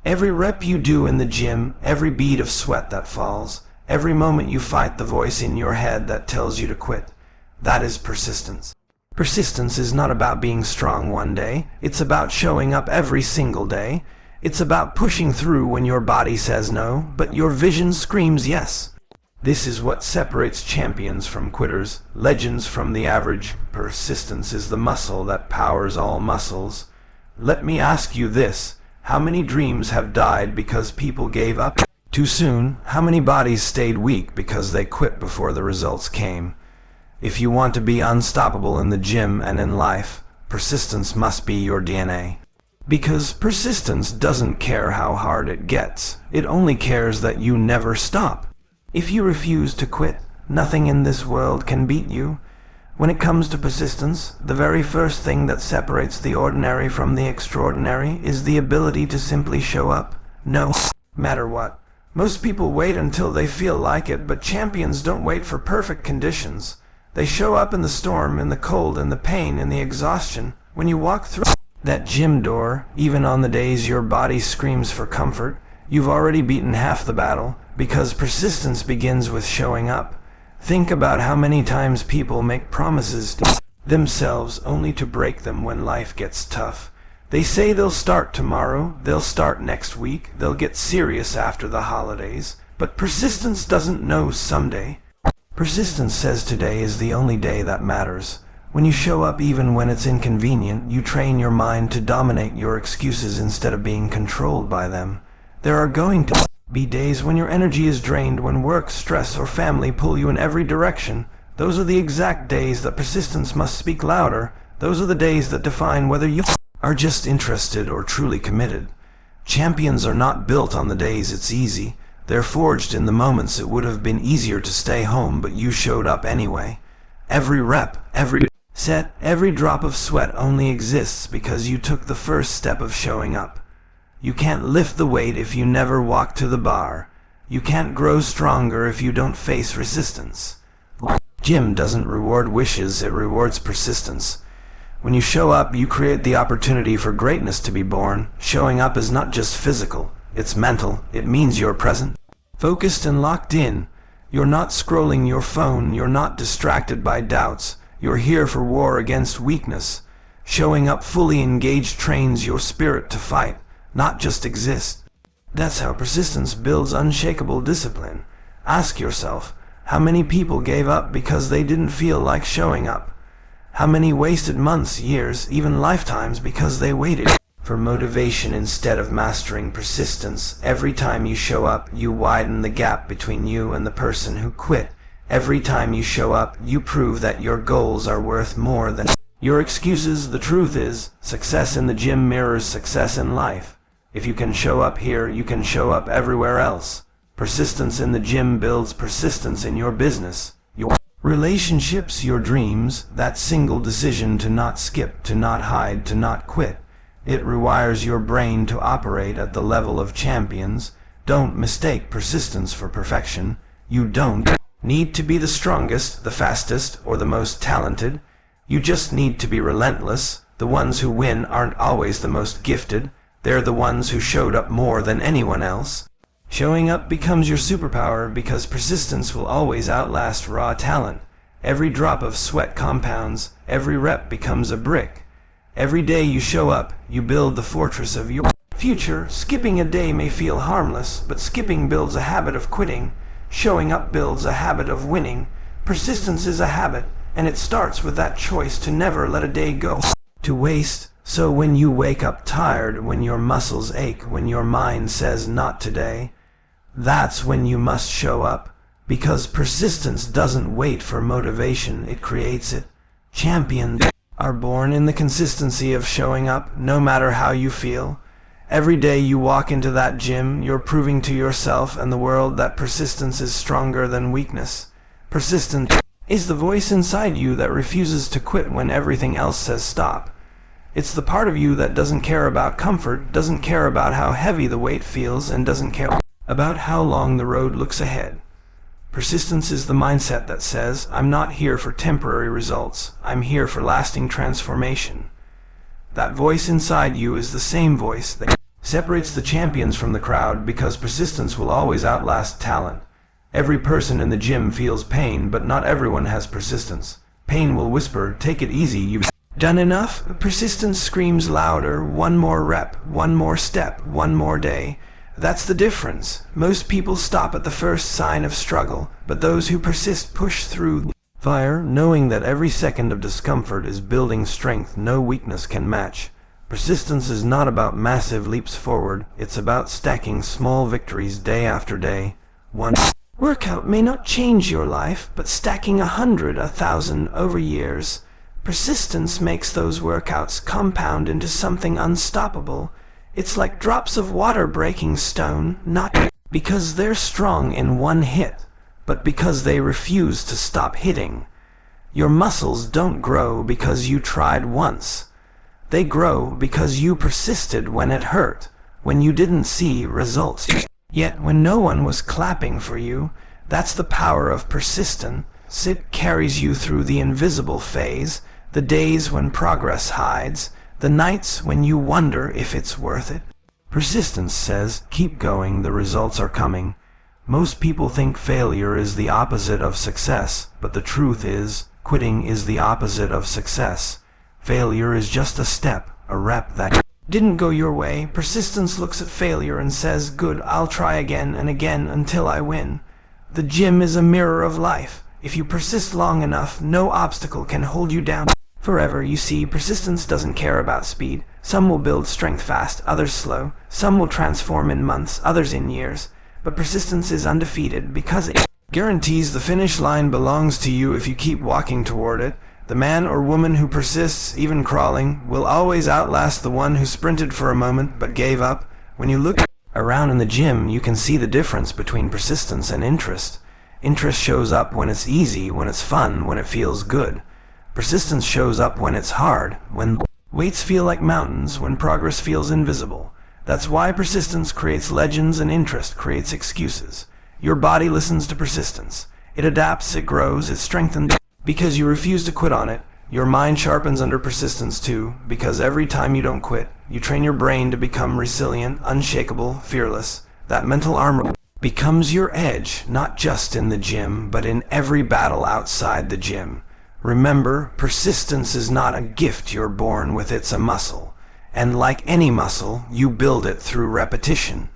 Every rep you do in the gym, every bead of sweat that falls, every moment you fight the voice in your head that tells you to quit, that is persistence. Persistence is not about being strong one day, it's about showing up every single day. It's about pushing through when your body says no, but your vision screams yes. This is what separates champions from quitters, legends from the average. Persistence is the muscle that powers all muscles. Let me ask you this, how many dreams have died because people gave up too soon? How many bodies stayed weak because they quit before the results came? If you want to be unstoppable in the gym and in life, persistence must be your DNA. Because persistence doesn't care how hard it gets, it only cares that you never stop. If you refuse to quit, nothing in this world can beat you. When it comes to persistence, the very first thing that separates the ordinary from the extraordinary is the ability to simply show up, no matter what. Most people wait until they feel like it, but champions don't wait for perfect conditions. They show up in the storm, in the cold, in the pain, in the exhaustion. When you walk through that gym door, even on the days your body screams for comfort, you've already beaten half the battle, because persistence begins with showing up. Think about how many times people make promises to themselves only to break them when life gets tough. They say they'll start tomorrow, they'll start next week, they'll get serious after the holidays, but persistence doesn't know someday. Persistence says today is the only day that matters. When you show up even when it's inconvenient, you train your mind to dominate your excuses instead of being controlled by them. There are going to be days when your energy is drained, when work, stress, or family pull you in every direction. Those are the exact days that persistence must speak louder. Those are the days that define whether you are just interested or truly committed. Champions are not built on the days it's easy. They're forged in the moments it would have been easier to stay home, but you showed up anyway. Every rep, every set, every drop of sweat only exists because you took the first step of showing up. You can't lift the weight if you never walk to the bar. You can't grow stronger if you don't face resistance. Gym doesn't reward wishes, it rewards persistence. When you show up, you create the opportunity for greatness to be born. Showing up is not just physical, it's mental. It means you're present, focused and locked in. You're not scrolling your phone, you're not distracted by doubts. You're here for war against weakness. Showing up fully engaged trains your spirit to fight, not just exist. That's how persistence builds unshakable discipline. Ask yourself, how many people gave up because they didn't feel like showing up? How many wasted months, years, even lifetimes because they waited for motivation instead of mastering persistence? Every time you show up, you widen the gap between you and the person who quit. Every time you show up, you prove that your goals are worth more than your excuses. The truth is, success in the gym mirrors success in life. If you can show up here, you can show up everywhere else. Persistence in the gym builds persistence in your business, your relationships, your dreams. That single decision to not skip, to not hide, to not quit. It rewires your brain to operate at the level of champions. Don't mistake persistence for perfection. You don't need to be the strongest, the fastest, or the most talented. You just need to be relentless. The ones who win aren't always the most gifted. They're the ones who showed up more than anyone else. Showing up becomes your superpower because persistence will always outlast raw talent. Every drop of sweat compounds. Every rep becomes a brick. Every day you show up, you build the fortress of your future. Skipping a day may feel harmless, but skipping builds a habit of quitting. Showing up builds a habit of winning. Persistence is a habit, and it starts with that choice to never let a day go to waste. So when you wake up tired, when your muscles ache, when your mind says not today, that's when you must show up, because persistence doesn't wait for motivation, it creates it. Champions are born in the consistency of showing up, no matter how you feel. Every day you walk into that gym, you're proving to yourself and the world that persistence is stronger than weakness. Persistence is the voice inside you that refuses to quit when everything else says stop. It's the part of you that doesn't care about comfort, doesn't care about how heavy the weight feels, and doesn't care about how long the road looks ahead. Persistence is the mindset that says, I'm not here for temporary results, I'm here for lasting transformation. That voice inside you is the same voice that separates the champions from the crowd because persistence will always outlast talent. Every person in the gym feels pain, but not everyone has persistence. Pain will whisper, "Take it easy, you've done enough." Persistence screams louder, "One more rep, one more step, one more day." That's the difference. Most people stop at the first sign of struggle, but those who persist push through fire, knowing that every second of discomfort is building strength no weakness can match. Persistence is not about massive leaps forward, it's about stacking small victories day after day. One workout may not change your life, but stacking 100, 1,000 over years. Persistence makes those workouts compound into something unstoppable. It's like drops of water breaking stone, not because they're strong in one hit, but because they refuse to stop hitting. Your muscles don't grow because you tried once. They grow because you persisted when it hurt, when you didn't see results. Yet when no one was clapping for you, that's the power of persistence. It carries you through the invisible phase, the days when progress hides, the nights when you wonder if it's worth it. Persistence says, keep going, the results are coming. Most people think failure is the opposite of success, but the truth is, quitting is the opposite of success. Failure is just a step, a rep that didn't go your way. Persistence looks at failure and says, good, I'll try again and again until I win. The gym is a mirror of life. If you persist long enough, no obstacle can hold you down forever. You see, persistence doesn't care about speed. Some will build strength fast, others slow. Some will transform in months, others in years. But persistence is undefeated because it guarantees the finish line belongs to you if you keep walking toward it. The man or woman who persists, even crawling, will always outlast the one who sprinted for a moment but gave up. When you look around in the gym, you can see the difference between persistence and interest. Interest shows up when it's easy, when it's fun, when it feels good. Persistence shows up when it's hard, when weights feel like mountains, when progress feels invisible. That's why persistence creates legends and interest creates excuses. Your body listens to persistence. It adapts, it grows, it strengthens. Because you refuse to quit on it, your mind sharpens under persistence too, because every time you don't quit, you train your brain to become resilient, unshakable, fearless. That mental armor becomes your edge, not just in the gym, but in every battle outside the gym. Remember, persistence is not a gift you're born with, it's a muscle. And like any muscle, you build it through repetition.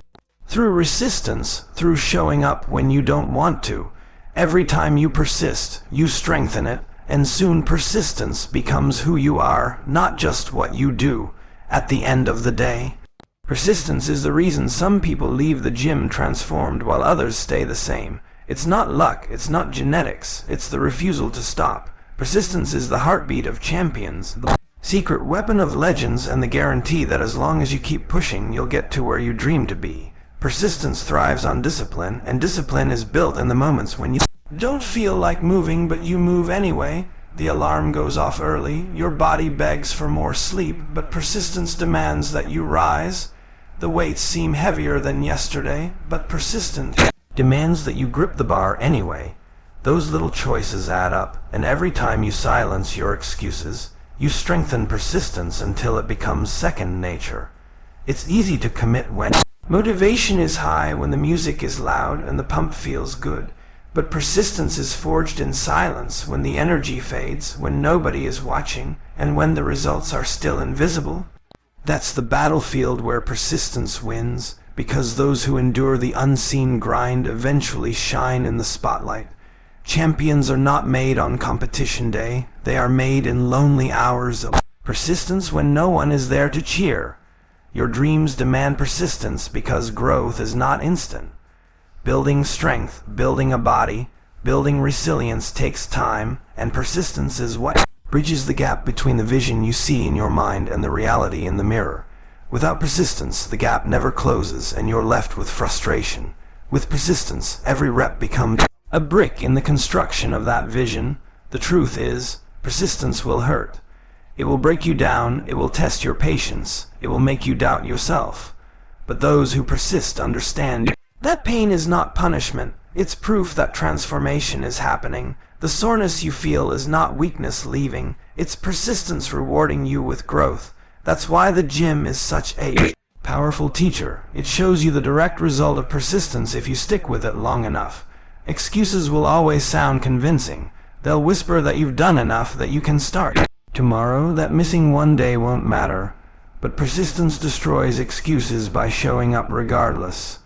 Through resistance, through showing up when you don't want to. Every time you persist, you strengthen it, and soon persistence becomes who you are, not just what you do. At the end of the day, persistence is the reason some people leave the gym transformed while others stay the same. It's not luck, it's not genetics, it's the refusal to stop. Persistence is the heartbeat of champions, the secret weapon of legends, and the guarantee that as long as you keep pushing, you'll get to where you dream to be. Persistence thrives on discipline, and discipline is built in the moments when you don't feel like moving, but you move anyway. The alarm goes off early, your body begs for more sleep, but persistence demands that you rise. The weights seem heavier than yesterday, but persistence demands that you grip the bar anyway. Those little choices add up, and every time you silence your excuses, you strengthen persistence until it becomes second nature. It's easy to commit when motivation is high, when the music is loud and the pump feels good. But persistence is forged in silence, when the energy fades, when nobody is watching, and when the results are still invisible. That's the battlefield where persistence wins, because those who endure the unseen grind eventually shine in the spotlight. Champions are not made on competition day, they are made in lonely hours of persistence when no one is there to cheer. Your dreams demand persistence because growth is not instant. Building strength, building a body, building resilience takes time, and persistence is what bridges the gap between the vision you see in your mind and the reality in the mirror. Without persistence, the gap never closes and you're left with frustration. With persistence, every rep becomes a brick in the construction of that vision. The truth is, persistence will hurt. It will break you down, it will test your patience, it will make you doubt yourself. But those who persist understand that pain is not punishment, it's proof that transformation is happening. The soreness you feel is not weakness leaving, it's persistence rewarding you with growth. That's why the gym is such a Powerful teacher, it shows you the direct result of persistence if you stick with it long enough. Excuses will always sound convincing. They'll whisper that you've done enough, that you can start tomorrow, that missing one day won't matter. But persistence destroys excuses by showing up regardless.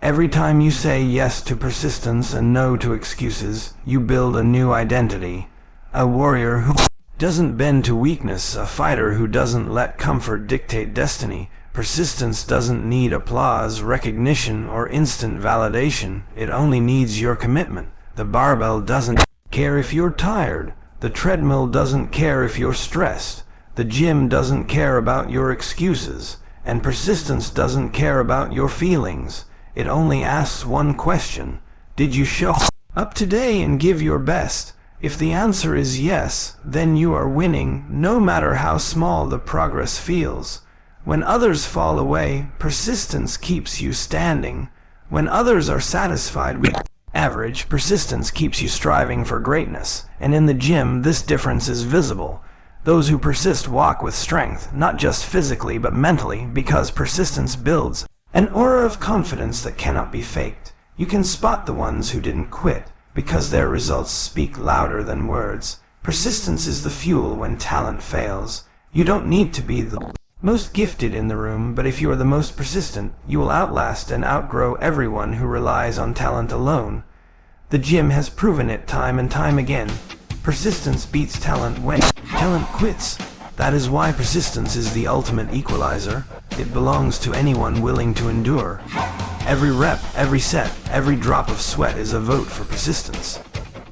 Every time you say yes to persistence and no to excuses, you build a new identity. A warrior who doesn't bend to weakness, a fighter who doesn't let comfort dictate destiny. Persistence doesn't need applause, recognition, or instant validation. It only needs your commitment. The barbell doesn't care if you're tired. The treadmill doesn't care if you're stressed. The gym doesn't care about your excuses. And persistence doesn't care about your feelings. It only asks one question. Did you show up today and give your best? If the answer is yes, then you are winning, no matter how small the progress feels. When others fall away, persistence keeps you standing. When others are satisfied with average, persistence keeps you striving for greatness. And in the gym, this difference is visible. Those who persist walk with strength, not just physically but mentally, because persistence builds an aura of confidence that cannot be faked. You can spot the ones who didn't quit, because their results speak louder than words. Persistence is the fuel when talent fails. You don't need to be the most gifted in the room, but if you are the most persistent, you will outlast and outgrow everyone who relies on talent alone. The gym has proven it time and time again. Persistence beats talent when talent quits. That is why persistence is the ultimate equalizer. It belongs to anyone willing to endure. Every rep, every set, every drop of sweat is a vote for persistence.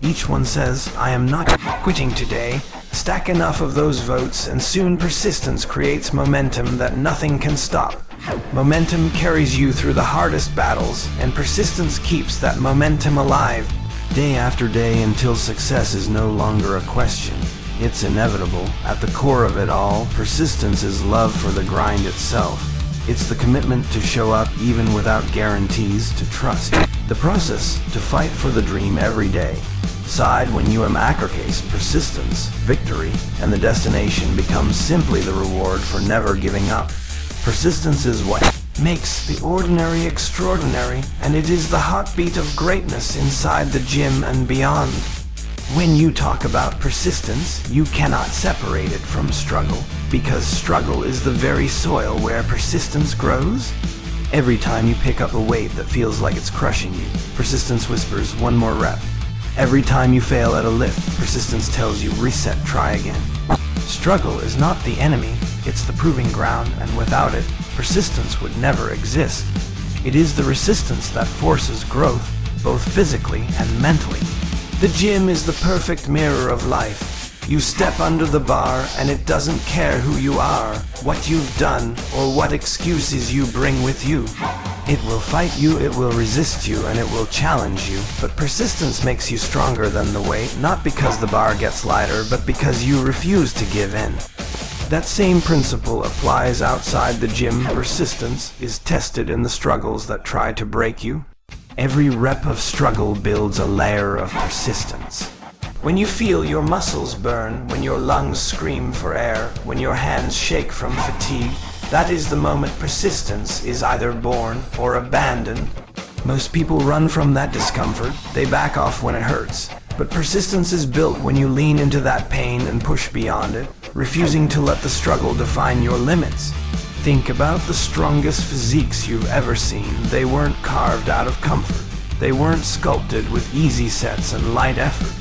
Each one says, I am not quitting today. Stack enough of those votes and soon persistence creates momentum that nothing can stop. Momentum carries you through the hardest battles, and persistence keeps that momentum alive day after day until success is no longer a question. It's inevitable. At the core of it all, persistence is love for the grind itself. It's the commitment to show up even without guarantees, to trust the process, to fight for the dream every day. Side when you case persistence, victory, and the destination becomes simply the reward for never giving up. Persistence is what makes the ordinary extraordinary, and it is the heartbeat of greatness inside the gym and beyond. When you talk about persistence, you cannot separate it from struggle, because struggle is the very soil where persistence grows. Every time you pick up a weight that feels like it's crushing you, persistence whispers, one more rep. Every time you fail at a lift, persistence tells you, reset, try again. Struggle is not the enemy, it's the proving ground, and without it, persistence would never exist. It is the resistance that forces growth, both physically and mentally. The gym is the perfect mirror of life. You step under the bar and it doesn't care who you are, what you've done, or what excuses you bring with you. It will fight you, it will resist you, and it will challenge you. But persistence makes you stronger than the weight, not because the bar gets lighter, but because you refuse to give in. That same principle applies outside the gym. Persistence is tested in the struggles that try to break you. Every rep of struggle builds a layer of persistence. When you feel your muscles burn, when your lungs scream for air, when your hands shake from fatigue, that is the moment persistence is either born or abandoned. Most people run from that discomfort, they back off when it hurts. But persistence is built when you lean into that pain and push beyond it, refusing to let the struggle define your limits. Think about the strongest physiques you've ever seen. They weren't carved out of comfort. They weren't sculpted with easy sets and light effort.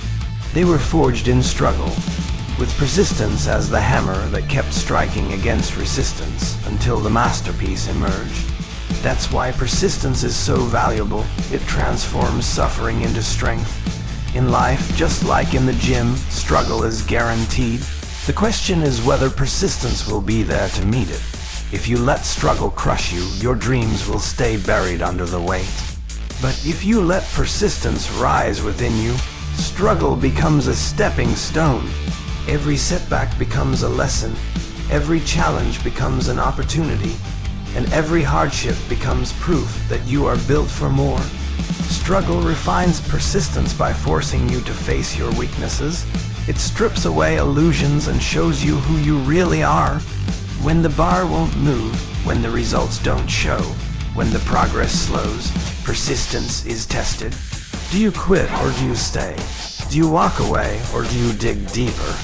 They were forged in struggle, with persistence as the hammer that kept striking against resistance until the masterpiece emerged. That's why persistence is so valuable. It transforms suffering into strength. In life, just like in the gym, struggle is guaranteed. The question is whether persistence will be there to meet it. If you let struggle crush you, your dreams will stay buried under the weight. But if you let persistence rise within you, struggle becomes a stepping stone. Every setback becomes a lesson. Every challenge becomes an opportunity. And every hardship becomes proof that you are built for more. Struggle refines persistence by forcing you to face your weaknesses. It strips away illusions and shows you who you really are. When the bar won't move, when the results don't show, when the progress slows, persistence is tested. Do you quit or do you stay? Do you walk away or do you dig deeper?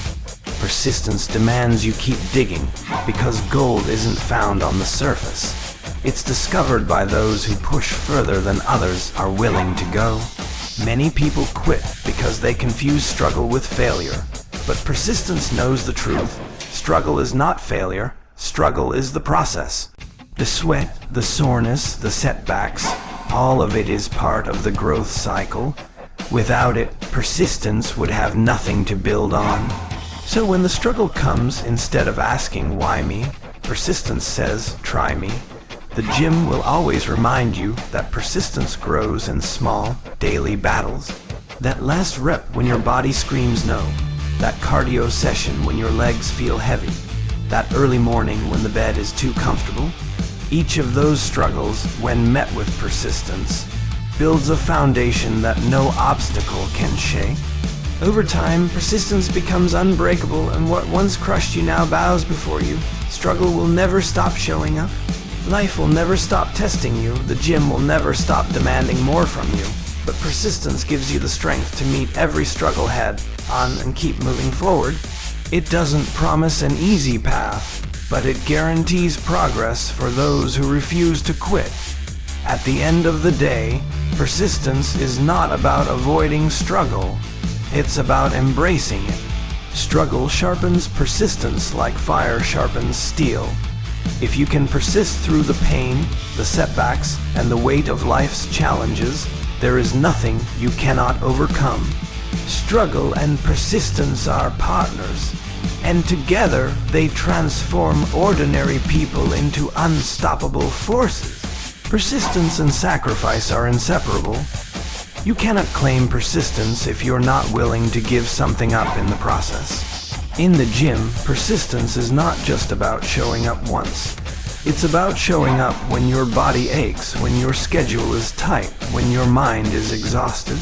Persistence demands you keep digging, because gold isn't found on the surface. It's discovered by those who push further than others are willing to go. Many people quit because they confuse struggle with failure. But persistence knows the truth. Struggle is not failure. Struggle is the process. The sweat, the soreness, the setbacks, all of it is part of the growth cycle. Without it, persistence would have nothing to build on. So when the struggle comes, instead of asking why me, persistence says try me. The gym will always remind you that persistence grows in small, daily battles. That last rep when your body screams no. That cardio session when your legs feel heavy. That early morning when the bed is too comfortable. Each of those struggles, when met with persistence, builds a foundation that no obstacle can shake. Over time, persistence becomes unbreakable, and what once crushed you now bows before you. Struggle will never stop showing up. Life will never stop testing you. The gym will never stop demanding more from you. But persistence gives you the strength to meet every struggle head on and keep moving forward. It doesn't promise an easy path, but it guarantees progress for those who refuse to quit. At the end of the day, persistence is not about avoiding struggle. It's about embracing it. Struggle sharpens persistence like fire sharpens steel. If you can persist through the pain, the setbacks, and the weight of life's challenges, there is nothing you cannot overcome. Struggle and persistence are partners, and together they transform ordinary people into unstoppable forces. Persistence and sacrifice are inseparable. You cannot claim persistence if you're not willing to give something up in the process. In the gym, persistence is not just about showing up once. It's about showing up when your body aches, when your schedule is tight, when your mind is exhausted.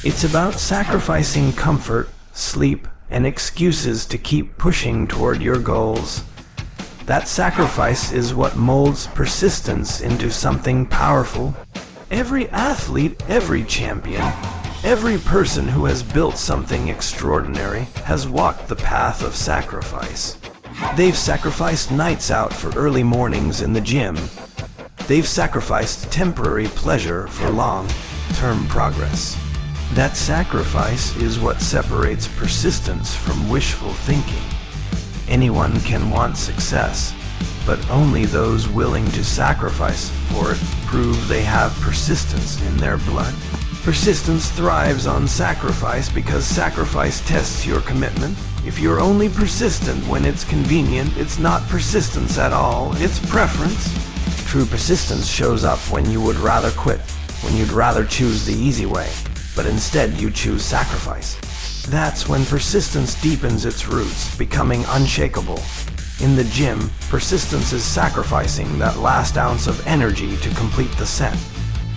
It's about sacrificing comfort, sleep, and excuses to keep pushing toward your goals. That sacrifice is what molds persistence into something powerful. Every athlete, every champion, every person who has built something extraordinary has walked the path of sacrifice. They've sacrificed nights out for early mornings in the gym. They've sacrificed temporary pleasure for long-term progress. That sacrifice is what separates persistence from wishful thinking. Anyone can want success, but only those willing to sacrifice for it prove they have persistence in their blood. Persistence thrives on sacrifice because sacrifice tests your commitment. If you're only persistent when it's convenient, it's not persistence at all, it's preference. True persistence shows up when you would rather quit, when you'd rather choose the easy way, but instead you choose sacrifice. That's when persistence deepens its roots, becoming unshakable. In the gym, persistence is sacrificing that last ounce of energy to complete the set.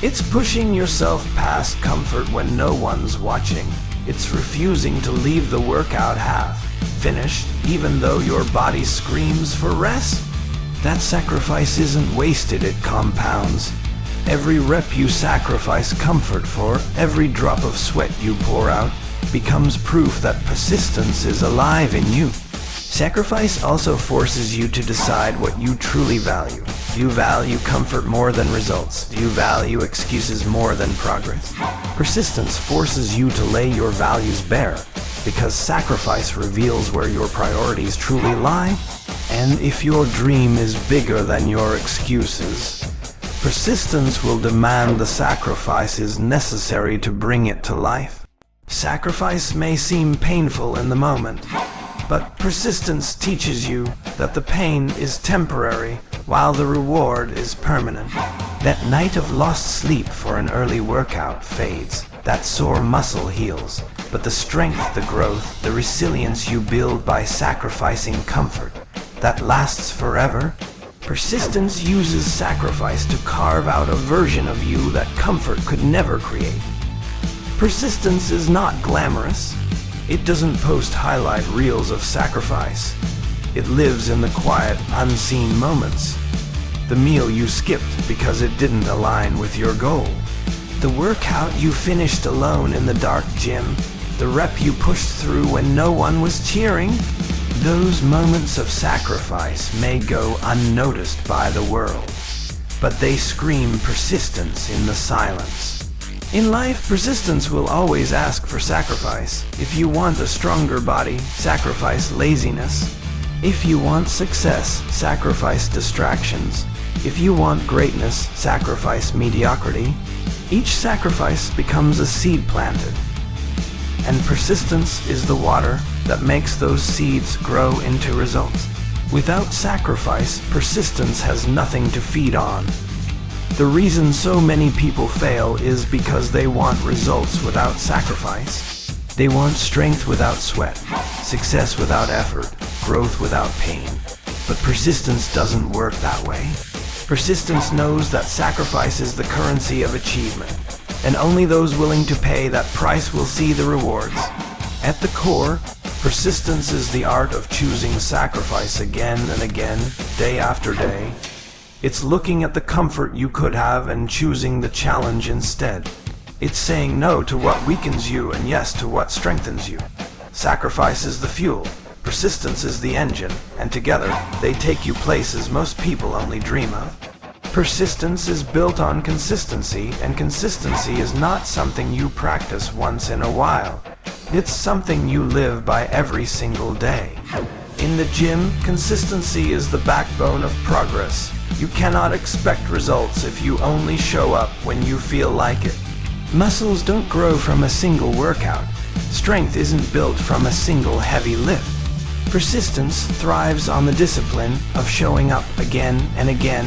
It's pushing yourself past comfort when no one's watching. It's refusing to leave the workout half finished, even though your body screams for rest. That sacrifice isn't wasted, it compounds. Every rep you sacrifice comfort for, every drop of sweat you pour out, becomes proof that persistence is alive in you. Sacrifice also forces you to decide what you truly value. Do you value comfort more than results? Do you value excuses more than progress? Persistence forces you to lay your values bare, because sacrifice reveals where your priorities truly lie. And if your dream is bigger than your excuses, persistence will demand the sacrifices necessary to bring it to life. Sacrifice may seem painful in the moment, but persistence teaches you that the pain is temporary while the reward is permanent. That night of lost sleep for an early workout fades. That sore muscle heals. But the strength, the growth, the resilience you build by sacrificing comfort, that lasts forever. Persistence uses sacrifice to carve out a version of you that comfort could never create. Persistence is not glamorous. It doesn't post highlight reels of sacrifice. It lives in the quiet, unseen moments. the meal you skipped because it didn't align with your goal, the workout you finished alone in the dark gym, the rep you pushed through when no one was cheering. Those moments of sacrifice may go unnoticed by the world, but they scream persistence in the silence. In life, persistence will always ask for sacrifice. If you want a stronger body, sacrifice laziness. If you want success, sacrifice distractions. If you want greatness, sacrifice mediocrity. Each sacrifice becomes a seed planted, and persistence is the water that makes those seeds grow into results. Without sacrifice, persistence has nothing to feed on. The reason so many people fail is because they want results without sacrifice. They want strength without sweat, success without effort, growth without pain. But persistence doesn't work that way. Persistence knows that sacrifice is the currency of achievement, and only those willing to pay that price will see the rewards. At the core, persistence is the art of choosing sacrifice again and again, day after day. It's looking at the comfort you could have and choosing the challenge instead. It's saying no to what weakens you and yes to what strengthens you. Sacrifice is the fuel, persistence is the engine, and together they take you places most people only dream of. Persistence is built on consistency, and consistency is not something you practice once in a while. It's something you live by every single day. In the gym, consistency is the backbone of progress. You cannot expect results if you only show up when you feel like it. Muscles don't grow from a single workout. Strength isn't built from a single heavy lift. Persistence thrives on the discipline of showing up again and again,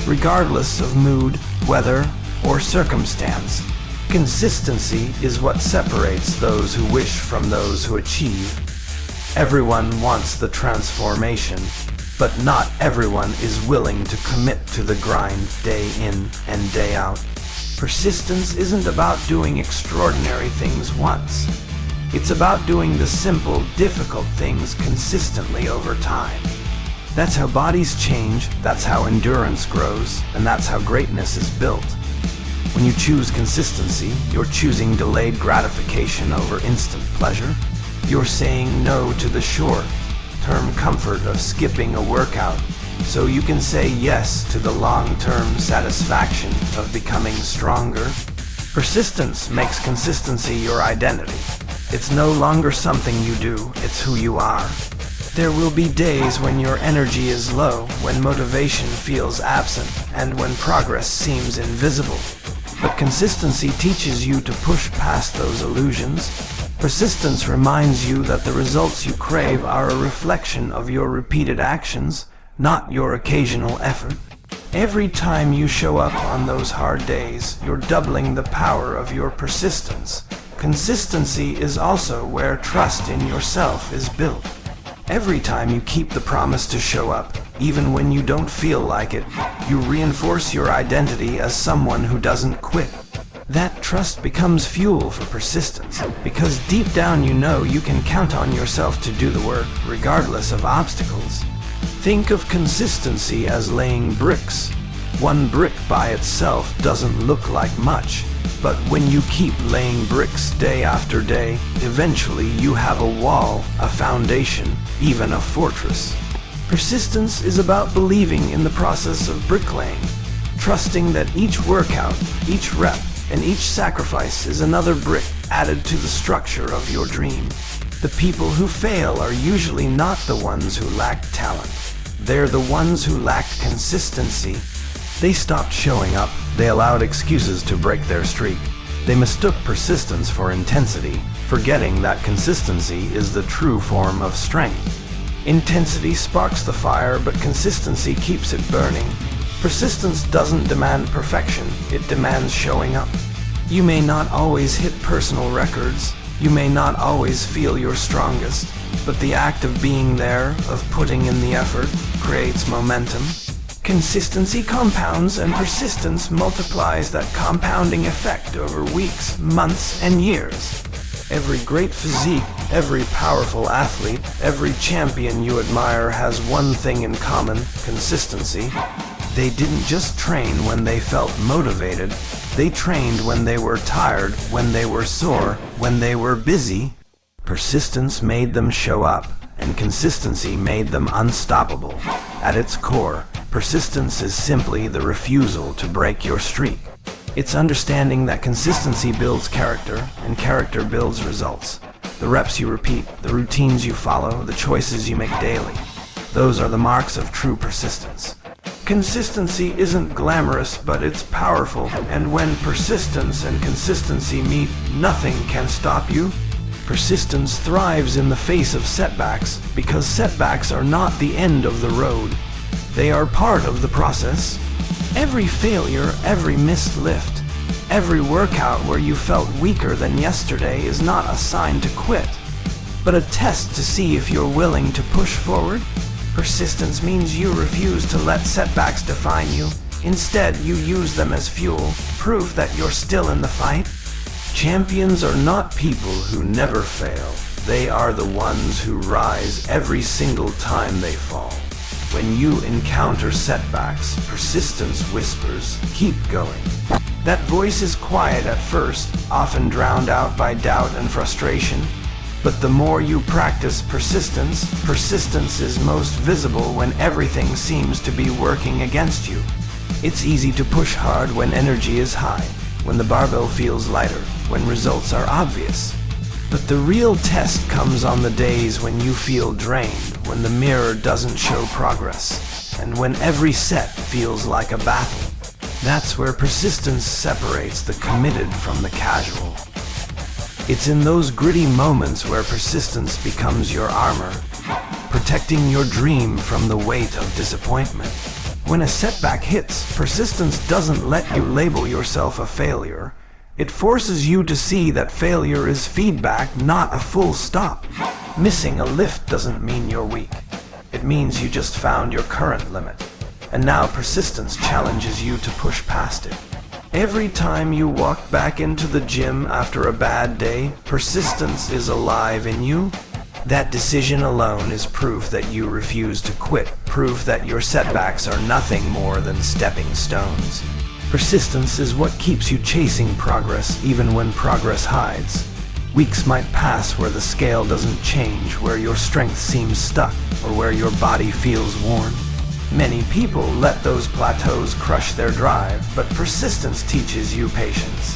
regardless of mood, weather, or circumstance. Consistency is what separates those who wish from those who achieve. Everyone wants the transformation, but not everyone is willing to commit to the grind day in and day out. Persistence isn't about doing extraordinary things once. It's about doing the simple, difficult things consistently over time. That's how bodies change, that's how endurance grows, and that's how greatness is built. When you choose consistency, you're choosing delayed gratification over instant pleasure. You're saying no to the short-term comfort of skipping a workout, so you can say yes to the long-term satisfaction of becoming stronger. Persistence makes consistency your identity. It's no longer something you do, it's who you are. There will be days when your energy is low, when motivation feels absent, and when progress seems invisible. But consistency teaches you to push past those illusions. Persistence reminds you that the results you crave are a reflection of your repeated actions, not your occasional effort. Every time you show up on those hard days, you're doubling the power of your persistence. Consistency is also where trust in yourself is built. Every time you keep the promise to show up, even when you don't feel like it, you reinforce your identity as someone who doesn't quit. That trust becomes fuel for persistence, because deep down you know you can count on yourself to do the work, regardless of obstacles. Think of consistency as laying bricks. One brick by itself doesn't look like much, but when you keep laying bricks day after day, eventually you have a wall, a foundation, even a fortress. Persistence is about believing in the process of bricklaying, trusting that each workout, each rep, and each sacrifice is another brick added to the structure of your dream. The people who fail are usually not the ones who lack talent. They're the ones who lacked consistency. They stopped showing up. They allowed excuses to break their streak. They mistook persistence for intensity, forgetting that consistency is the true form of strength. Intensity sparks the fire, but consistency keeps it burning. Persistence doesn't demand perfection, it demands showing up. You may not always hit personal records, you may not always feel your strongest, but the act of being there, of putting in the effort, creates momentum. Consistency compounds, and persistence multiplies that compounding effect over weeks, months, and years. Every great physique, every powerful athlete, every champion you admire has one thing in common: consistency. They didn't just train when they felt motivated. They trained when they were tired, when they were sore, when they were busy. Persistence made them show up, and consistency made them unstoppable. At its core, persistence is simply the refusal to break your streak. It's understanding that consistency builds character, and character builds results. The reps you repeat, the routines you follow, the choices you make daily. Those are the marks of true persistence. Consistency isn't glamorous, but it's powerful, and when persistence and consistency meet, nothing can stop you. Persistence thrives in the face of setbacks, because setbacks are not the end of the road. They are part of the process. Every failure, every missed lift, every workout where you felt weaker than yesterday is not a sign to quit, but a test to see if you're willing to push forward. Persistence means you refuse to let setbacks define you. Instead, you use them as fuel, proof that you're still in the fight. Champions are not people who never fail. They are the ones who rise every single time they fall. When you encounter setbacks, persistence whispers, "Keep going." That voice is quiet at first, often drowned out by doubt and frustration. But the more you practice persistence, persistence is most visible when everything seems to be working against you. It's easy to push hard when energy is high, when the barbell feels lighter, when results are obvious. But the real test comes on the days when you feel drained, when the mirror doesn't show progress, and when every set feels like a battle. That's where persistence separates the committed from the casual. It's in those gritty moments where persistence becomes your armor, protecting your dream from the weight of disappointment. When a setback hits, persistence doesn't let you label yourself a failure. It forces you to see that failure is feedback, not a full stop. Missing a lift doesn't mean you're weak. It means you just found your current limit. And now persistence challenges you to push past it. Every time you walk back into the gym after a bad day, persistence is alive in you. That decision alone is proof that you refuse to quit, proof that your setbacks are nothing more than stepping stones. Persistence is what keeps you chasing progress even when progress hides. Weeks might pass where the scale doesn't change, where your strength seems stuck, or where your body feels worn. Many people let those plateaus crush their drive, but persistence teaches you patience.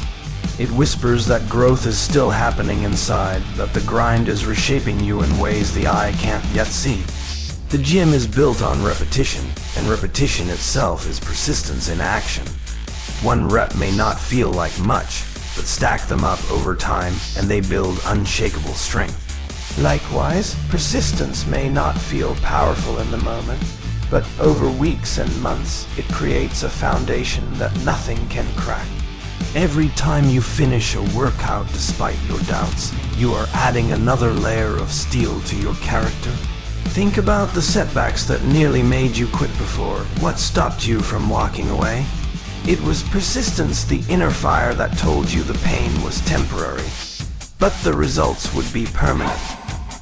It whispers that growth is still happening inside, that the grind is reshaping you in ways the eye can't yet see. The gym is built on repetition, and repetition itself is persistence in action. One rep may not feel like much, but stack them up over time and they build unshakable strength. Likewise, persistence may not feel powerful in the moment, but over weeks and months, it creates a foundation that nothing can crack. Every time you finish a workout despite your doubts, you are adding another layer of steel to your character. Think about the setbacks that nearly made you quit before. What stopped you from walking away? It was persistence, the inner fire that told you the pain was temporary, but the results would be permanent.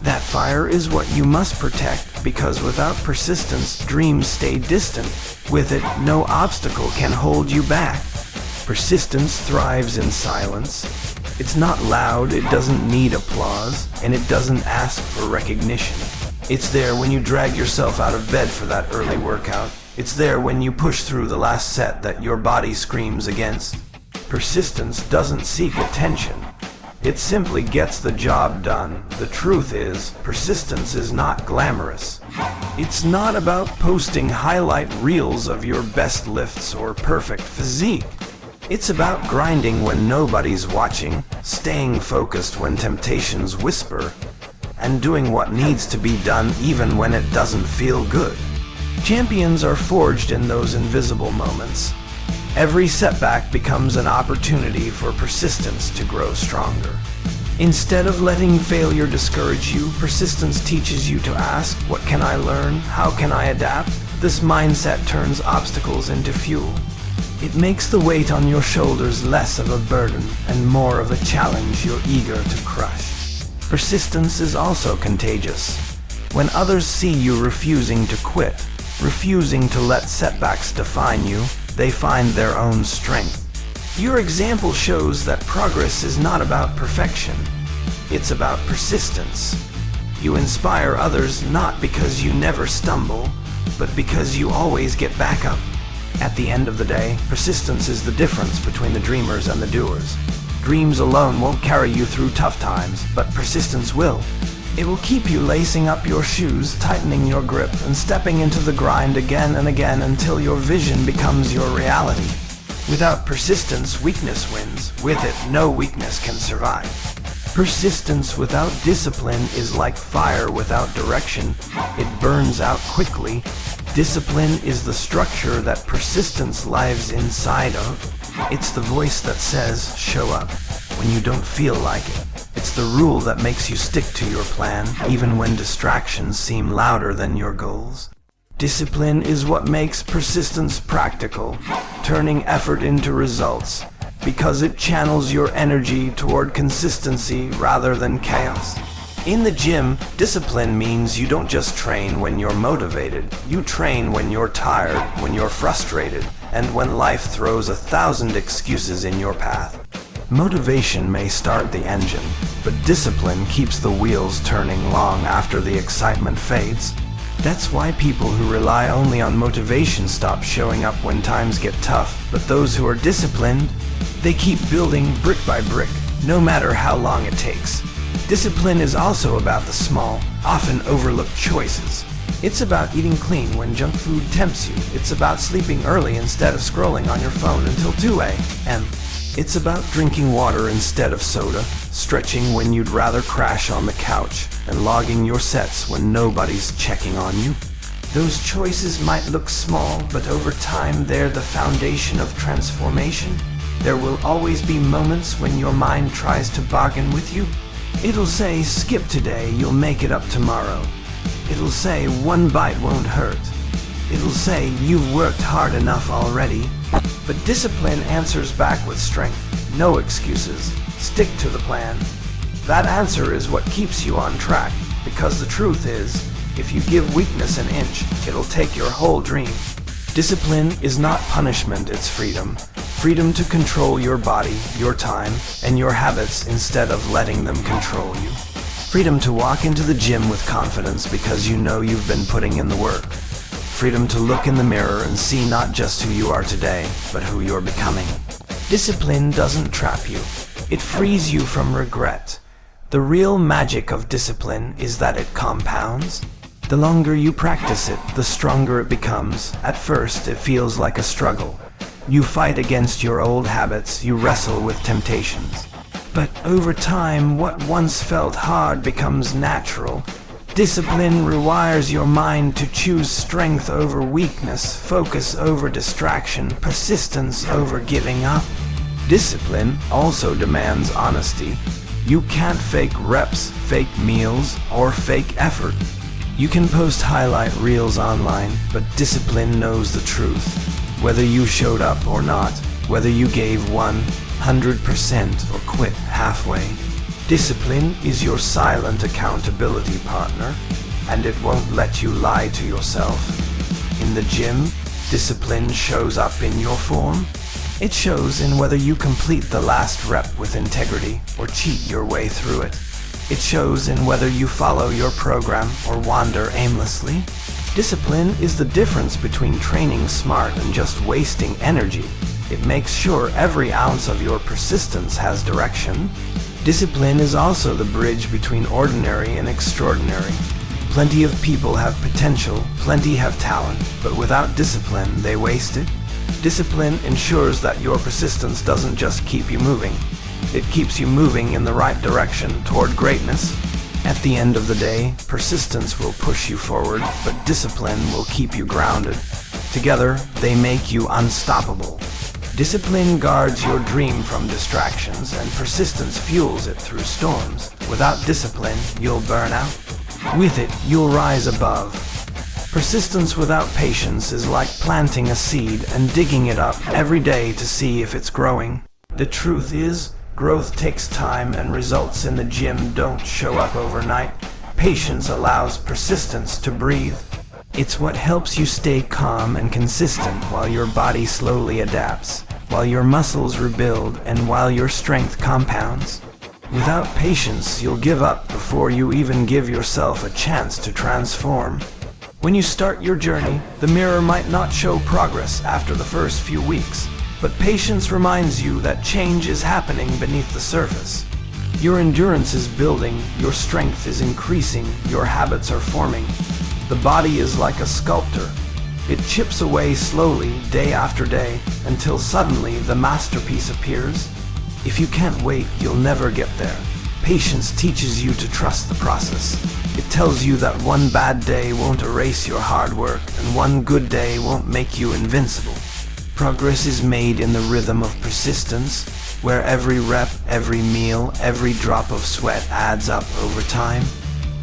That fire is what you must protect, because without persistence, dreams stay distant. With it, no obstacle can hold you back. Persistence thrives in silence. It's not loud, it doesn't need applause, and it doesn't ask for recognition. It's there when you drag yourself out of bed for that early workout. It's there when you push through the last set that your body screams against. Persistence doesn't seek attention. It simply gets the job done. The truth is, persistence is not glamorous. It's not about posting highlight reels of your best lifts or perfect physique. It's about grinding when nobody's watching, staying focused when temptations whisper, and doing what needs to be done even when it doesn't feel good. Champions are forged in those invisible moments. Every setback becomes an opportunity for persistence to grow stronger. Instead of letting failure discourage you, persistence teaches you to ask, what can I learn? How can I adapt? This mindset turns obstacles into fuel. It makes the weight on your shoulders less of a burden and more of a challenge you're eager to crush. Persistence is also contagious. When others see you refusing to quit, refusing to let setbacks define you. They find their own strength. Your example shows that progress is not about perfection. It's about persistence. You inspire others not because you never stumble, but because you always get back up. At the end of the day, persistence is the difference between the dreamers and the doers. Dreams alone won't carry you through tough times, but persistence will. It will keep you lacing up your shoes, tightening your grip, and stepping into the grind again and again until your vision becomes your reality. Without persistence, weakness wins. With it, no weakness can survive. Persistence without discipline is like fire without direction. It burns out quickly. Discipline is the structure that persistence lives inside of. It's the voice that says, show up, when you don't feel like it. It's the rule that makes you stick to your plan, even when distractions seem louder than your goals. Discipline is what makes persistence practical, turning effort into results, because it channels your energy toward consistency rather than chaos. In the gym, discipline means you don't just train when you're motivated. You train when you're tired, when you're frustrated, and when life throws 1,000 excuses in your path. Motivation may start the engine, but discipline keeps the wheels turning long after the excitement fades. That's why people who rely only on motivation stop showing up when times get tough, but those who are disciplined, they keep building brick by brick, no matter how long it takes. Discipline is also about the small, often overlooked choices. It's about eating clean when junk food tempts you. It's about sleeping early instead of scrolling on your phone until 2 a.m. It's about drinking water instead of soda, stretching when you'd rather crash on the couch, and logging your sets when nobody's checking on you. Those choices might look small, but over time they're the foundation of transformation. There will always be moments when your mind tries to bargain with you. It'll say, skip today, you'll make it up tomorrow. It'll say, one bite won't hurt. It'll say, you've worked hard enough already. But discipline answers back with strength. No excuses. Stick to the plan. That answer is what keeps you on track, because the truth is, if you give weakness an inch, it'll take your whole dream. Discipline is not punishment, it's freedom. Freedom to control your body, your time, and your habits instead of letting them control you. Freedom to walk into the gym with confidence because you know you've been putting in the work. Freedom to look in the mirror and see not just who you are today, but who you're becoming. Discipline doesn't trap you. It frees you from regret. The real magic of discipline is that it compounds. The longer you practice it, the stronger it becomes. At first, it feels like a struggle. You fight against your old habits, you wrestle with temptations. But over time, what once felt hard becomes natural. Discipline rewires your mind to choose strength over weakness, focus over distraction, persistence over giving up. Discipline also demands honesty. You can't fake reps, fake meals, or fake effort. You can post highlight reels online, but discipline knows the truth. Whether you showed up or not, whether you gave 100% or quit halfway. Discipline is your silent accountability partner, and it won't let you lie to yourself. In the gym, discipline shows up in your form. It shows in whether you complete the last rep with integrity or cheat your way through it. It shows in whether you follow your program or wander aimlessly. Discipline is the difference between training smart and just wasting energy. It makes sure every ounce of your persistence has direction. Discipline is also the bridge between ordinary and extraordinary. Plenty of people have potential, plenty have talent, but without discipline, they waste it. Discipline ensures that your persistence doesn't just keep you moving. It keeps you moving in the right direction toward greatness. At the end of the day, persistence will push you forward, but discipline will keep you grounded. Together, they make you unstoppable. Discipline guards your dream from distractions, and persistence fuels it through storms. Without discipline, you'll burn out. With it, you'll rise above. Persistence without patience is like planting a seed and digging it up every day to see if it's growing. The truth is, growth takes time and results in the gym don't show up overnight. Patience allows persistence to breathe. It's what helps you stay calm and consistent while your body slowly adapts, while your muscles rebuild, and while your strength compounds. Without patience, you'll give up before you even give yourself a chance to transform. When you start your journey, the mirror might not show progress after the first few weeks, but patience reminds you that change is happening beneath the surface. Your endurance is building, your strength is increasing, your habits are forming. The body is like a sculptor. It chips away slowly, day after day, until suddenly the masterpiece appears. If you can't wait, you'll never get there. Patience teaches you to trust the process. It tells you that one bad day won't erase your hard work, and one good day won't make you invincible. Progress is made in the rhythm of persistence, where every rep, every meal, every drop of sweat adds up over time.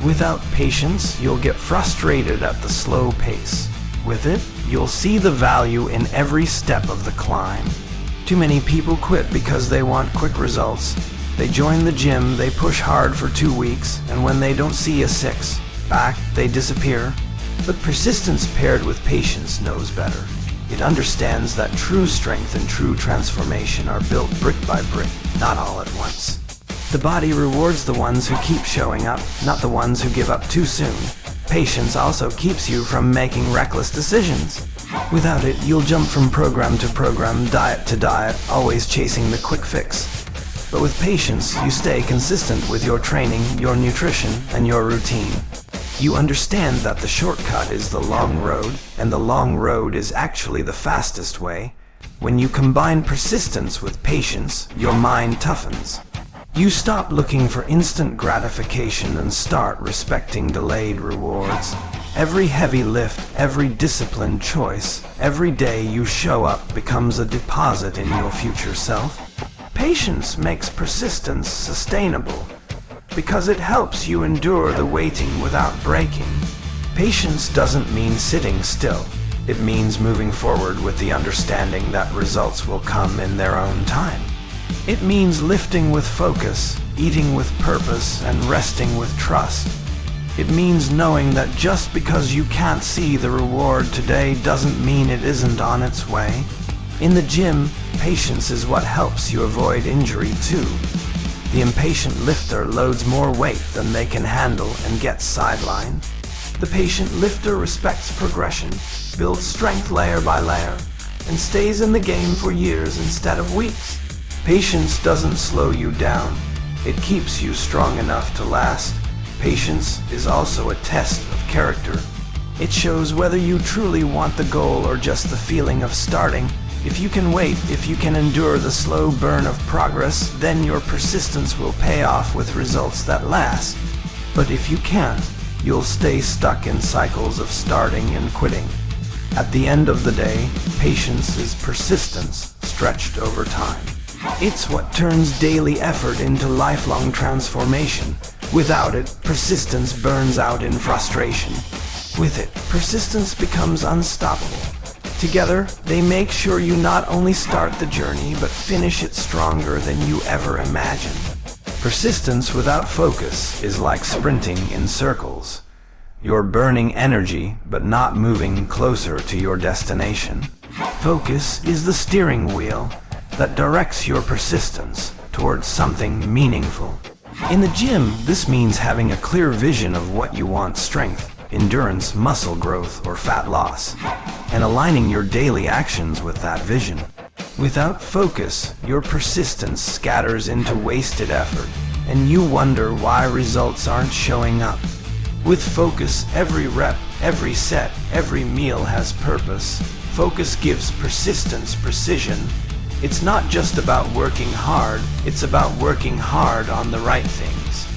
Without patience, you'll get frustrated at the slow pace. With it, you'll see the value in every step of the climb. Too many people quit because they want quick results. They join the gym, they push hard for 2 weeks, and when they don't see a six-pack, they disappear. But persistence paired with patience knows better. It understands that true strength and true transformation are built brick by brick, not all at once. The body rewards the ones who keep showing up, not the ones who give up too soon. Patience also keeps you from making reckless decisions. Without it, you'll jump from program to program, diet to diet, always chasing the quick fix. But with patience, you stay consistent with your training, your nutrition, and your routine. You understand that the shortcut is the long road, and the long road is actually the fastest way. When you combine persistence with patience, your mind toughens. You stop looking for instant gratification and start respecting delayed rewards. Every heavy lift, every disciplined choice, every day you show up becomes a deposit in your future self. Patience makes persistence sustainable because it helps you endure the waiting without breaking. Patience doesn't mean sitting still. It means moving forward with the understanding that results will come in their own time. It means lifting with focus, eating with purpose, and resting with trust. It means knowing that just because you can't see the reward today doesn't mean it isn't on its way. In the gym, patience is what helps you avoid injury too. The impatient lifter loads more weight than they can handle and gets sidelined. The patient lifter respects progression, builds strength layer by layer, and stays in the game for years instead of weeks. Patience doesn't slow you down. It keeps you strong enough to last. Patience is also a test of character. It shows whether you truly want the goal or just the feeling of starting. If you can wait, if you can endure the slow burn of progress, then your persistence will pay off with results that last. But if you can't, you'll stay stuck in cycles of starting and quitting. At the end of the day, patience is persistence stretched over time. It's what turns daily effort into lifelong transformation. Without it, persistence burns out in frustration. With it, persistence becomes unstoppable. Together, they make sure you not only start the journey, but finish it stronger than you ever imagined. Persistence without focus is like sprinting in circles. You're burning energy, but not moving closer to your destination. Focus is the steering wheel that directs your persistence towards something meaningful. In the gym, this means having a clear vision of what you want: strength, endurance, muscle growth, or fat loss, and aligning your daily actions with that vision. Without focus, your persistence scatters into wasted effort, and you wonder why results aren't showing up. With focus, every rep, every set, every meal has purpose. Focus gives persistence precision. It's not just about working hard, it's about working hard on the right things.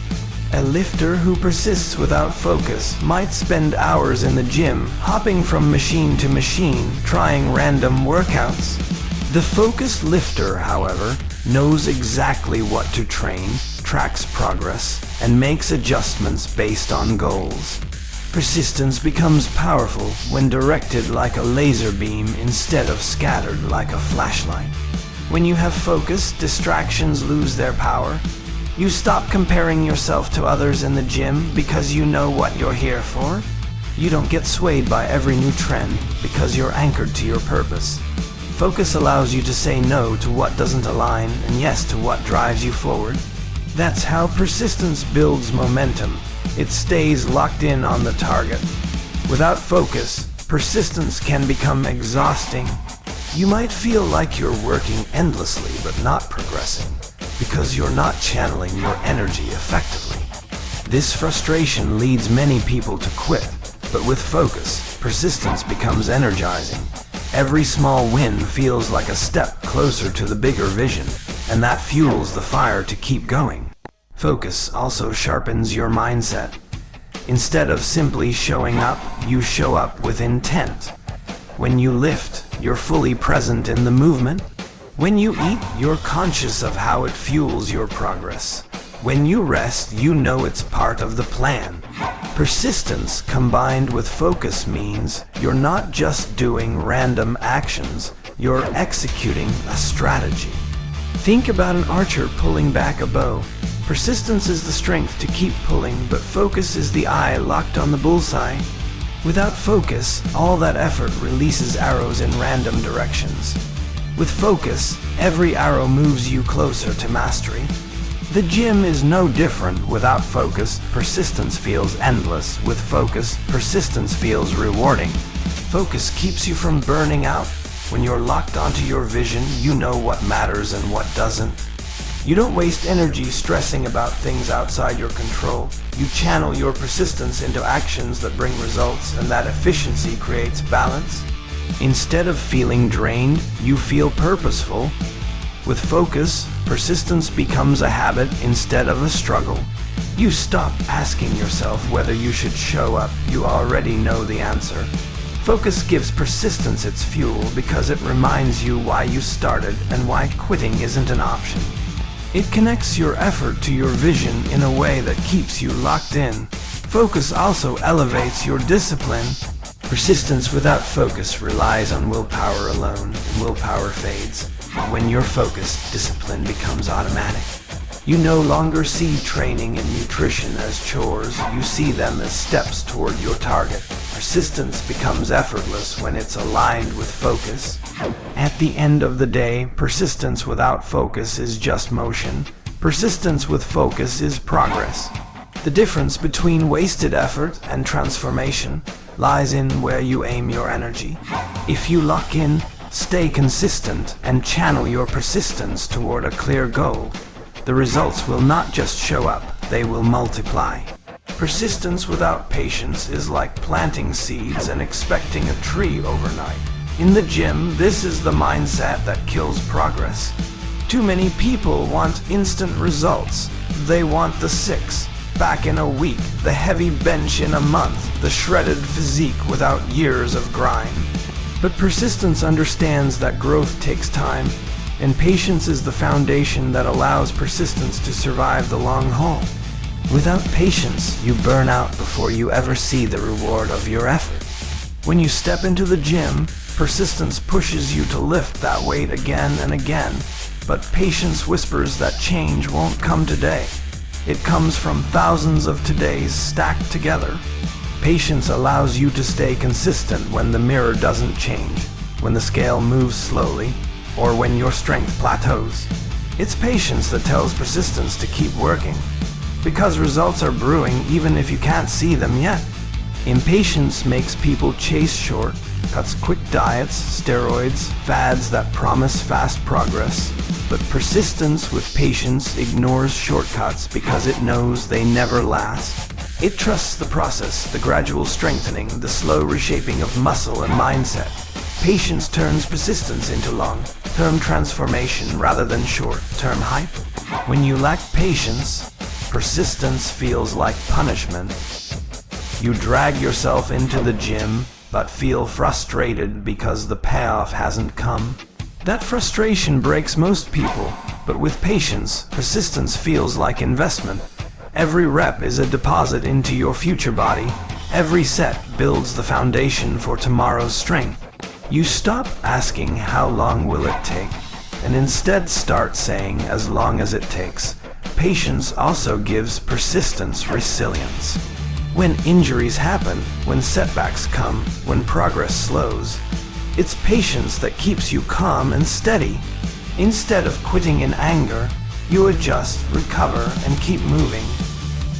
A lifter who persists without focus might spend hours in the gym, hopping from machine to machine, trying random workouts. The focused lifter, however, knows exactly what to train, tracks progress, and makes adjustments based on goals. Persistence becomes powerful when directed like a laser beam instead of scattered like a flashlight. When you have focus, distractions lose their power. You stop comparing yourself to others in the gym because you know what you're here for. You don't get swayed by every new trend because you're anchored to your purpose. Focus allows you to say no to what doesn't align and yes to what drives you forward. That's how persistence builds momentum. It stays locked in on the target. Without focus, persistence can become exhausting. You might feel like you're working endlessly but not progressing because you're not channeling your energy effectively. This frustration leads many people to quit, but with focus, persistence becomes energizing. Every small win feels like a step closer to the bigger vision, and that fuels the fire to keep going. Focus also sharpens your mindset. Instead of simply showing up, you show up with intent. When you lift, you're fully present in the movement. When you eat, you're conscious of how it fuels your progress. When you rest, you know it's part of the plan. Persistence combined with focus means you're not just doing random actions, you're executing a strategy. Think about an archer pulling back a bow. Persistence is the strength to keep pulling, but focus is the eye locked on the bullseye. Without focus, all that effort releases arrows in random directions. With focus, every arrow moves you closer to mastery. The gym is no different. Without focus, persistence feels endless. With focus, persistence feels rewarding. Focus keeps you from burning out. When you're locked onto your vision, you know what matters and what doesn't. You don't waste energy stressing about things outside your control. You channel your persistence into actions that bring results, and that efficiency creates balance. Instead of feeling drained, you feel purposeful. With focus, persistence becomes a habit instead of a struggle. You stop asking yourself whether you should show up. You already know the answer. Focus gives persistence its fuel because it reminds you why you started and why quitting isn't an option. It connects your effort to your vision in a way that keeps you locked in. Focus also elevates your discipline. Persistence without focus relies on willpower alone, and willpower fades. When you're focused, discipline becomes automatic. You no longer see training and nutrition as chores, you see them as steps toward your target. Persistence becomes effortless when it's aligned with focus. At the end of the day, persistence without focus is just motion. Persistence with focus is progress. The difference between wasted effort and transformation lies in where you aim your energy. If you lock in, stay consistent, and channel your persistence toward a clear goal, the results will not just show up, they will multiply. Persistence without patience is like planting seeds and expecting a tree overnight. In the gym, this is the mindset that kills progress. Too many people want instant results. They want the six-pack in a week, the heavy bench in a month, the shredded physique without years of grind. But persistence understands that growth takes time, and patience is the foundation that allows persistence to survive the long haul. Without patience, you burn out before you ever see the reward of your effort. When you step into the gym, persistence pushes you to lift that weight again and again, but patience whispers that change won't come today. It comes from thousands of todays stacked together. Patience allows you to stay consistent when the mirror doesn't change, when the scale moves slowly, or when your strength plateaus. It's patience that tells persistence to keep working, because results are brewing even if you can't see them yet. Impatience makes people chase shortcuts, quick diets, steroids, fads that promise fast progress. But persistence with patience ignores shortcuts because it knows they never last. It trusts the process, the gradual strengthening, the slow reshaping of muscle and mindset. Patience turns persistence into long-term transformation rather than short-term hype. When you lack patience, persistence feels like punishment. You drag yourself into the gym, but feel frustrated because the payoff hasn't come. That frustration breaks most people, but with patience, persistence feels like investment. Every rep is a deposit into your future body. Every set builds the foundation for tomorrow's strength. You stop asking how long will it take, and instead start saying as long as it takes. Patience also gives persistence resilience. When injuries happen, when setbacks come, when progress slows, it's patience that keeps you calm and steady. Instead of quitting in anger, you adjust, recover, and keep moving.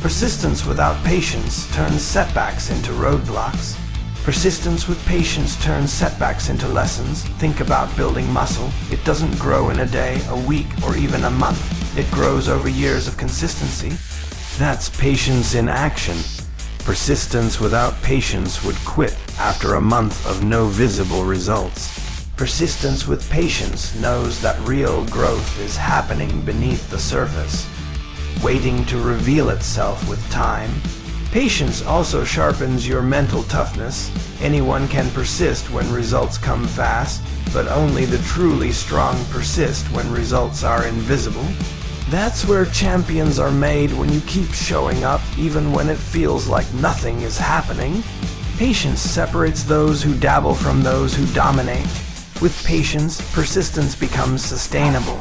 Persistence without patience turns setbacks into roadblocks. Persistence with patience turns setbacks into lessons. Think about building muscle. It doesn't grow in a day, a week, or even a month. It grows over years of consistency. That's patience in action. Persistence without patience would quit after a month of no visible results. Persistence with patience knows that real growth is happening beneath the surface, waiting to reveal itself with time. Patience also sharpens your mental toughness. Anyone can persist when results come fast, but only the truly strong persist when results are invisible. That's where champions are made, when you keep showing up even when it feels like nothing is happening. Patience separates those who dabble from those who dominate. With patience, persistence becomes sustainable.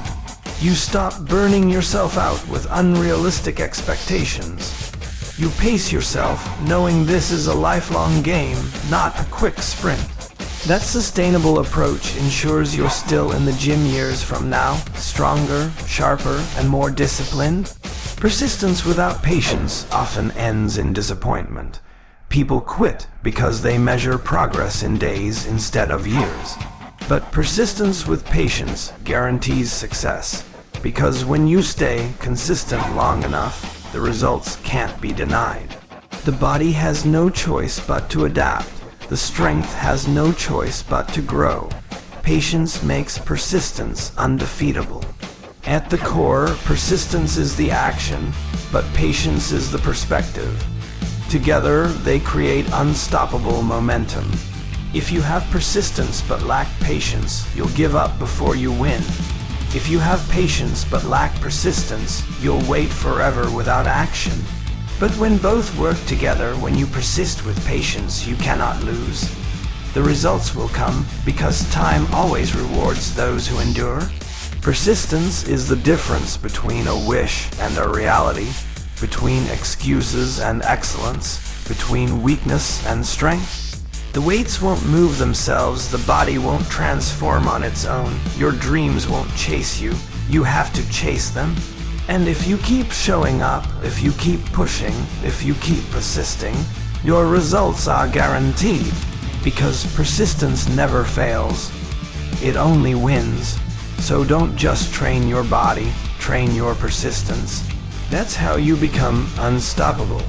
You stop burning yourself out with unrealistic expectations. You pace yourself, knowing this is a lifelong game, not a quick sprint. That sustainable approach ensures you're still in the gym years from now, stronger, sharper, and more disciplined. Persistence without patience often ends in disappointment. People quit because they measure progress in days instead of years. But persistence with patience guarantees success, because when you stay consistent long enough, the results can't be denied. The body has no choice but to adapt. The strength has no choice but to grow. Patience makes persistence undefeatable. At the core, persistence is the action, but patience is the perspective. Together, they create unstoppable momentum. If you have persistence but lack patience, you'll give up before you win. If you have patience but lack persistence, you'll wait forever without action. But when both work together, when you persist with patience, you cannot lose. The results will come, because time always rewards those who endure. Persistence is the difference between a wish and a reality, between excuses and excellence, between weakness and strength. The weights won't move themselves, the body won't transform on its own, your dreams won't chase you, you have to chase them. And if you keep showing up, if you keep pushing, if you keep persisting, your results are guaranteed, because persistence never fails. It only wins. So don't just train your body, train your persistence. That's how you become unstoppable.